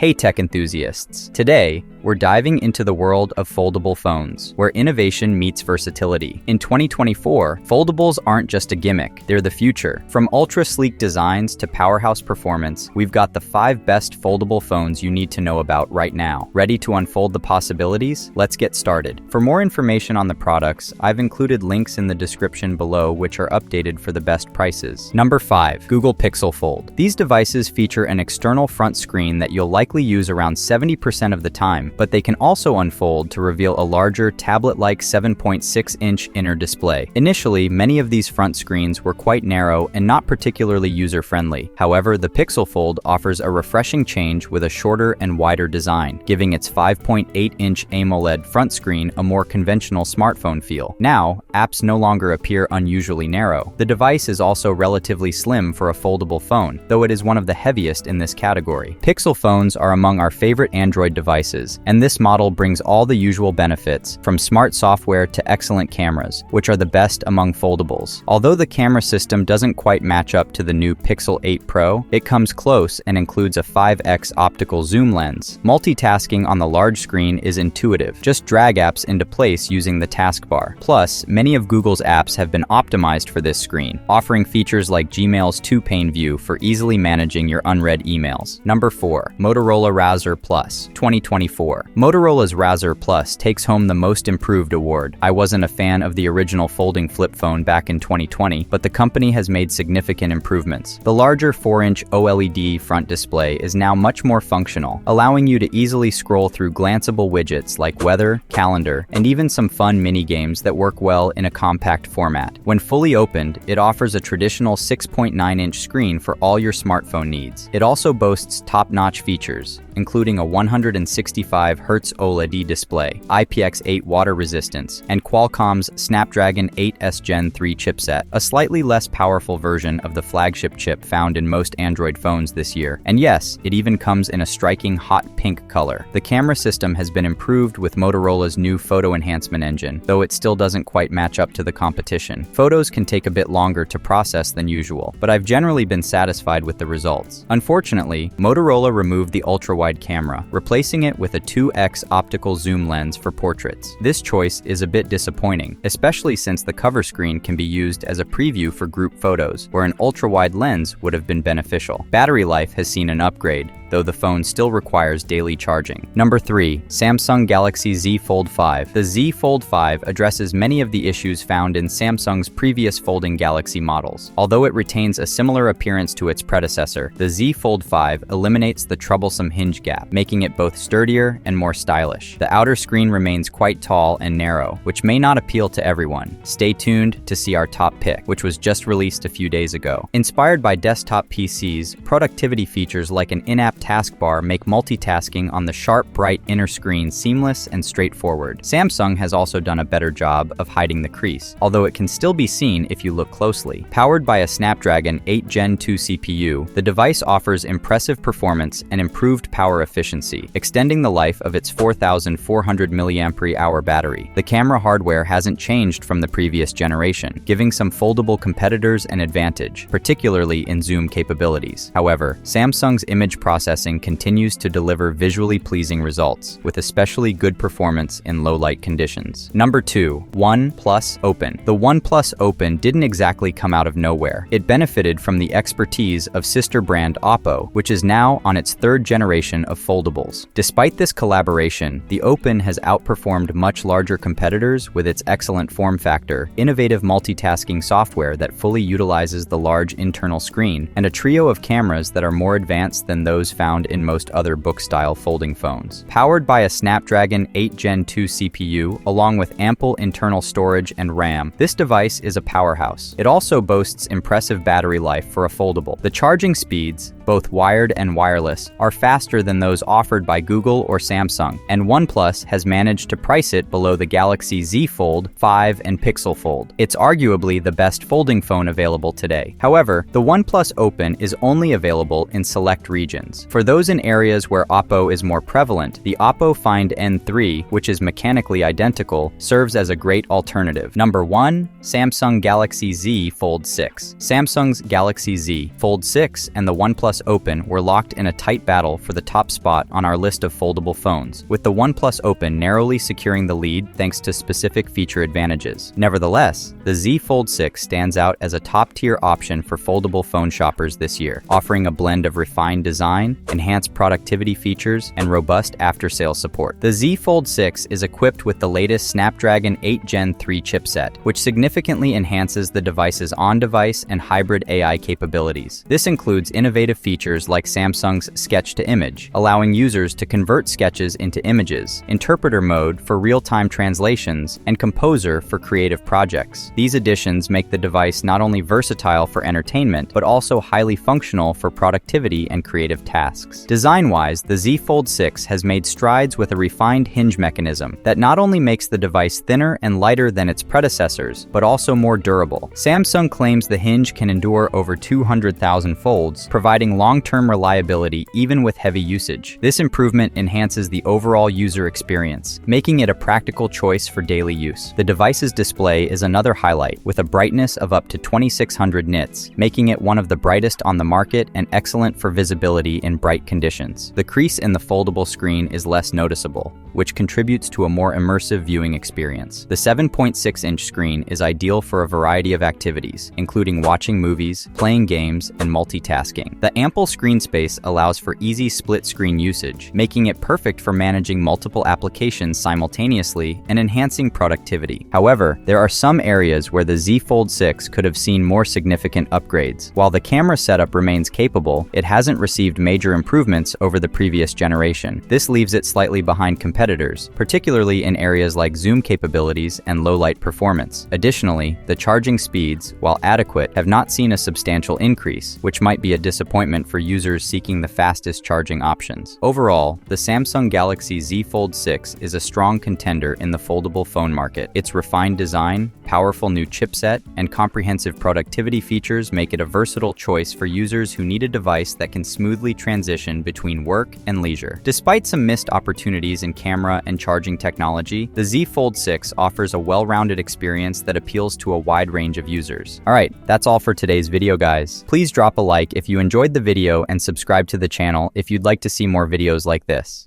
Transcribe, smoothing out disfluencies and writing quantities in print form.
Hey tech enthusiasts! Today, we're diving into the world of foldable phones, where innovation meets versatility. In 2024, foldables aren't just a gimmick, they're the future. From ultra-sleek designs to powerhouse performance, we've got the 5 best foldable phones you need to know about right now. Ready to unfold the possibilities? Let's get started. For more information on the products, I've included links in the description below which are updated for the best prices. Number 5. Google Pixel Fold. These devices feature an external front screen that you'll likely use around 70% of the time, but they can also unfold to reveal a larger tablet-like 7.6-inch inner display. Initially, many of these front screens were quite narrow and not particularly user-friendly. However, the Pixel Fold offers a refreshing change with a shorter and wider design, giving its 5.8-inch AMOLED front screen a more conventional smartphone feel. Now, apps no longer appear unusually narrow. The device is also relatively slim for a foldable phone, though it is one of the heaviest in this category. Pixel phones are among our favorite Android devices, and this model brings all the usual benefits, from smart software to excellent cameras, which are the best among foldables. Although the camera system doesn't quite match up to the new Pixel 8 Pro, it comes close and includes a 5x optical zoom lens. Multitasking on the large screen is intuitive. Just drag apps into place using the taskbar. Plus, many of Google's apps have been optimized for this screen, offering features like Gmail's 2-pane view for easily managing your unread emails. Number 4. Motorola Razr Plus 2024. Motorola's Razr Plus takes home the Most Improved award. I wasn't a fan of the original folding flip phone back in 2020, but the company has made significant improvements. The larger 4-inch OLED front display is now much more functional, allowing you to easily scroll through glanceable widgets like weather, calendar, and even some fun mini-games that work well in a compact format. When fully opened, it offers a traditional 6.9-inch screen for all your smartphone needs. It also boasts top-notch features, including a 165Hz OLED display, IPX8 water resistance, and Qualcomm's Snapdragon 8S Gen 3 chipset, a slightly less powerful version of the flagship chip found in most Android phones this year. And yes, it even comes in a striking hot pink color. The camera system has been improved with Motorola's new photo enhancement engine, though it still doesn't quite match up to the competition. Photos can take a bit longer to process than usual, but I've generally been satisfied with the results. Unfortunately, Motorola removed the ultra-wide camera, replacing it with a 2x optical zoom lens for portraits. This choice is a bit disappointing, especially since the cover screen can be used as a preview for group photos, where an ultra-wide lens would have been beneficial. Battery life has seen an upgrade, though the phone still requires daily charging. Number 3. Samsung Galaxy Z Fold 5. The Z Fold 5 addresses many of the issues found in Samsung's previous folding Galaxy models. Although it retains a similar appearance to its predecessor, the Z Fold 5 eliminates the troublesome hinge gap, making it both sturdier and more stylish. The outer screen remains quite tall and narrow, which may not appeal to everyone. Stay tuned to see our top pick, which was just released a few days ago. Inspired by desktop PCs, productivity features like an in-app taskbar make multitasking on the sharp, bright inner screen seamless and straightforward. Samsung has also done a better job of hiding the crease, although it can still be seen if you look closely. Powered by a Snapdragon 8 Gen 2 CPU, the device offers impressive performance and improved power efficiency, extending the life of its 4,400 mAh battery. The camera hardware hasn't changed from the previous generation, giving some foldable competitors an advantage, particularly in zoom capabilities. However, Samsung's image processing continues to deliver visually pleasing results, with especially good performance in low-light conditions. Number 2. OnePlus Open. The OnePlus Open didn't exactly come out of nowhere. It benefited from the expertise of sister brand Oppo, which is now on its 3rd generation of foldables. Despite this collaboration, the Open has outperformed much larger competitors with its excellent form factor, innovative multitasking software that fully utilizes the large internal screen, and a trio of cameras that are more advanced than those found in most other book-style folding phones. Powered by a Snapdragon 8 Gen 2 CPU, along with ample internal storage and RAM, this device is a powerhouse. It also boasts impressive battery life for a foldable. The charging speeds, both wired and wireless, are faster than those offered by Google or Samsung, and OnePlus has managed to price it below the Galaxy Z Fold 5 and Pixel Fold. It's arguably the best folding phone available today. However, the OnePlus Open is only available in select regions. For those in areas where Oppo is more prevalent, the Oppo Find N3, which is mechanically identical, serves as a great alternative. Number 1. Samsung Galaxy Z Fold 6. Samsung's Galaxy Z Fold 6 and the OnePlus OnePlus Open were locked in a tight battle for the top spot on our list of foldable phones, with the OnePlus Open narrowly securing the lead thanks to specific feature advantages. Nevertheless, the Z Fold 6 stands out as a top-tier option for foldable phone shoppers this year, offering a blend of refined design, enhanced productivity features, and robust after-sales support. The Z Fold 6 is equipped with the latest Snapdragon 8 Gen 3 chipset, which significantly enhances the device's on-device and hybrid AI capabilities. This includes innovative features like Samsung's Sketch-to-Image, allowing users to convert sketches into images, Interpreter mode for real-time translations, and Composer for creative projects. These additions make the device not only versatile for entertainment, but also highly functional for productivity and creative tasks. Design-wise, the Z Fold 6 has made strides with a refined hinge mechanism that not only makes the device thinner and lighter than its predecessors, but also more durable. Samsung claims the hinge can endure over 200,000 folds, providing long-term reliability even with heavy usage. This improvement enhances the overall user experience, making it a practical choice for daily use. The device's display is another highlight, with a brightness of up to 2600 nits, making it one of the brightest on the market and excellent for visibility in bright conditions. The crease in the foldable screen is less noticeable, which contributes to a more immersive viewing experience. The 7.6-inch screen is ideal for a variety of activities, including watching movies, playing games, and multitasking. The ample screen space allows for easy split-screen usage, making it perfect for managing multiple applications simultaneously and enhancing productivity. However, there are some areas where the Z Fold 6 could have seen more significant upgrades. While the camera setup remains capable, it hasn't received major improvements over the previous generation. This leaves it slightly behind competitors, particularly in areas like zoom capabilities and low-light performance. Additionally, the charging speeds, while adequate, have not seen a substantial increase, which might be a disappointment for users seeking the fastest charging options. Overall, the Samsung Galaxy Z Fold 6 is a strong contender in the foldable phone market. Its refined design, powerful new chipset, and comprehensive productivity features make it a versatile choice for users who need a device that can smoothly transition between work and leisure. Despite some missed opportunities in camera and charging technology, the Z Fold 6 offers a well-rounded experience that appeals to a wide range of users. Alright, that's all for today's video, guys. Please drop a like if you enjoyed the video and subscribe to the channel if you'd like to see more videos like this.